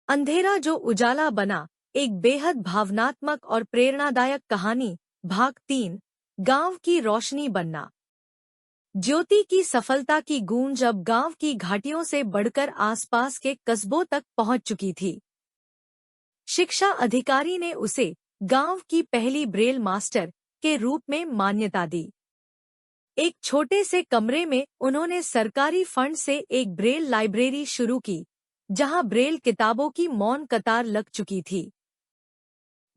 अंधेरा जो उजाला बना, एक बेहद भावनात्मक और प्रेरणादायक कहानी। भाग 3। गांव की रोशनी बनना। ज्योति की सफलता की गूंज अब गांव की घाटियों से बढ़कर आसपास के कस्बों तक पहुंच चुकी थी। शिक्षा अधिकारी ने उसे गांव की पहली ब्रेल मास्टर के रूप में मान्यता दी। एक छोटे से कमरे में उन्होंने सरकारी फंड से एक ब्रेल लाइब्रेरी शुरू की, जहां ब्रेल किताबों की मौन कतार लग चुकी थी।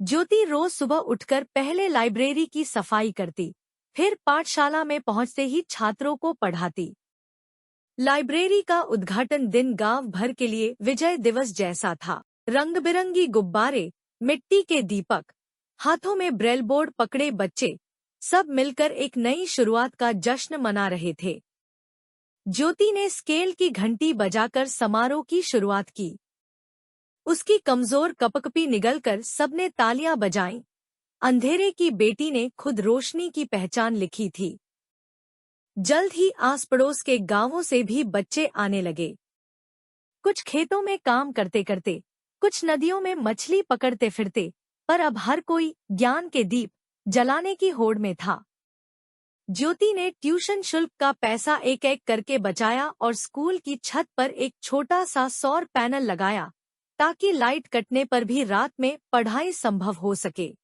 ज्योति रोज सुबह उठकर पहले लाइब्रेरी की सफाई करती, फिर पाठशाला में पहुंचते ही छात्रों को पढ़ाती। लाइब्रेरी का उद्घाटन दिन गांव भर के लिए विजय दिवस जैसा था। रंग-बिरंगी गुब्बारे, मिट्टी के दीपक, हाथों में ब्रेल बोर्ड पकड़े बच्चे, सब मिलकर एक नई शुरुआत का जश्न मना रहे थे। ज्योति ने स्केल की घंटी बजाकर समारोह की शुरुआत की। उसकी कमजोर कपकपी निगलकर सबने तालियां बजाईं। अंधेरे की बेटी ने खुद रोशनी की पहचान लिखी थी। जल्द ही आस पड़ोस के गांवों से भी बच्चे आने लगे। कुछ खेतों में काम करते करते, कुछ नदियों में मछली पकड़ते फिरते, पर अब हर कोई ज्ञान के दीप जलाने की होड़ में था। ज्योति ने ट्यूशन शुल्क का पैसा एक एक करके बचाया और स्कूल की छत पर एक छोटा सा सौर पैनल लगाया, ताकि लाइट कटने पर भी रात में पढ़ाई संभव हो सके।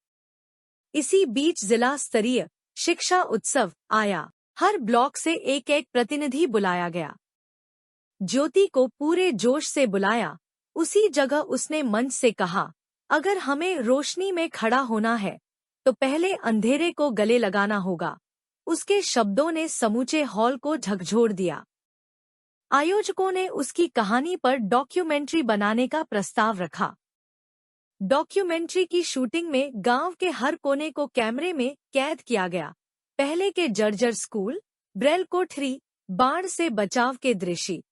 इसी बीच जिला स्तरीय शिक्षा उत्सव आया। हर ब्लॉक से एक एक प्रतिनिधि बुलाया गया। ज्योति को पूरे जोश से बुलाया। उसी जगह उसने मंच से कहा, अगर हमें रोशनी में खड़ा होना है तो पहले अंधेरे को गले लगाना होगा। उसके शब्दों ने समूचे हॉल को झकझोर दिया। आयोजकों ने उसकी कहानी पर डॉक्यूमेंट्री बनाने का प्रस्ताव रखा। डॉक्यूमेंट्री की शूटिंग में गांव के हर कोने को कैमरे में कैद किया गया। पहले के जर्जर स्कूल, ब्रेल कोठरी, बाढ़ से बचाव के दृश्य।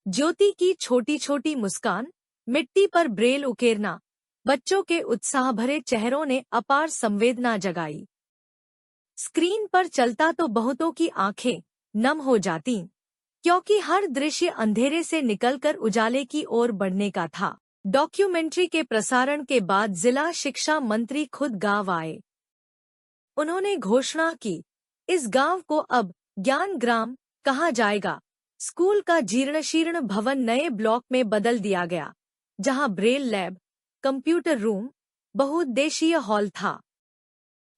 ज्योति की छोटी छोटी मुस्कान, मिट्टी पर ब्रेल उकेरना, बच्चों के उत्साह भरे चेहरों ने अपार संवेदना जगाई। स्क्रीन पर चलता तो बहुतों की आंखें नम हो जाती, क्योंकि हर दृश्य अंधेरे से निकलकर उजाले की ओर बढ़ने का था। डॉक्यूमेंट्री के प्रसारण के बाद जिला शिक्षा मंत्री खुद गांव आए। उन्होंने घोषणा की, इस गांव को अब ज्ञान ग्राम कहा जाएगा। स्कूल का जीर्ण-शीर्ण भवन नए ब्लॉक में बदल दिया गया, जहां ब्रेल लैब, कंप्यूटर रूम, बहुउद्देशीय हॉल था।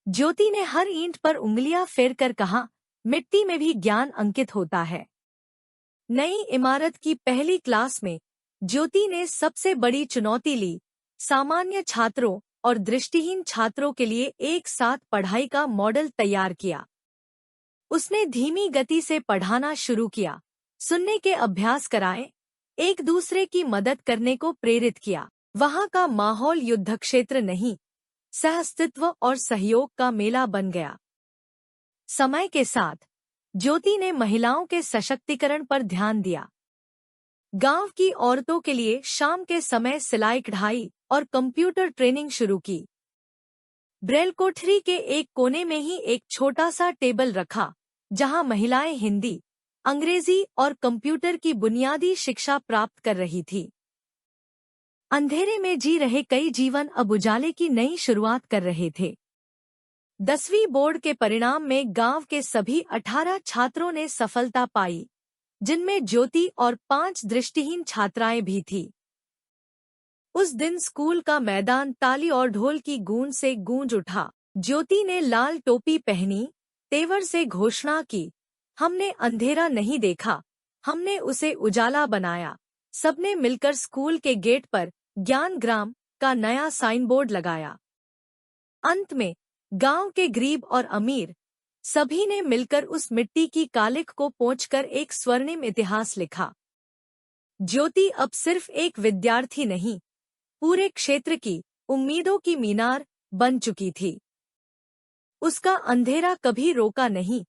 ज्योति ने हर ईंट पर उंगलियां फेरकर कहा, मिट्टी में भी ज्ञान अंकित होता है। नई इमारत की पहली क्लास में ज्योति ने सबसे बड़ी चुनौती ली, सामान्य छात्रों और दृष्टिहीन छात्रों के लिए एक साथ पढ़ाई का मॉडल तैयार किया। उसने धीमी गति से पढ़ाना शुरू किया, सुनने के अभ्यास कराए, एक दूसरे की मदद करने को प्रेरित किया। वहां का माहौल युद्ध क्षेत्र नहीं, सहअस्तित्व और सहयोग का मेला बन गया। समय के साथ ज्योति ने महिलाओं के सशक्तिकरण पर ध्यान दिया। गांव की औरतों के लिए शाम के समय सिलाई कढ़ाई और कंप्यूटर ट्रेनिंग शुरू की। ब्रेल कोठरी के एक कोने में ही एक छोटा सा टेबल रखा, जहां महिलाएं हिंदी, अंग्रेजी और कंप्यूटर की बुनियादी शिक्षा प्राप्त कर रही थी। अंधेरे में जी रहे कई जीवन अब उजाले की नई शुरुआत कर रहे थे। 10वीं बोर्ड के परिणाम में गांव के सभी 18 छात्रों ने सफलता पाई, जिनमें ज्योति और 5 दृष्टिहीन छात्राएं भी थीं। उस दिन स्कूल का मैदान ताली और ढोल की गूंज से गूंज उठा। ज्योति ने लाल टोपी पहनी, तेवर से घोषणा की, हमने अंधेरा नहीं देखा, हमने उसे उजाला बनाया। सबने मिलकर स्कूल के गेट पर ज्ञान ग्राम का नया साइन बोर्ड लगाया। अंत में गांव के गरीब और अमीर सभी ने मिलकर उस मिट्टी की कालिख को पोंछकर एक स्वर्णिम इतिहास लिखा। ज्योति अब सिर्फ एक विद्यार्थी नहीं, पूरे क्षेत्र की उम्मीदों की मीनार बन चुकी थी। उसका अंधेरा कभी रोका नहीं,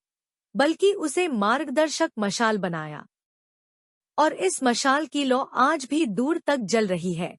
बल्कि उसे मार्गदर्शक मशाल बनाया। और इस मशाल की लौ आज भी दूर तक जल रही है।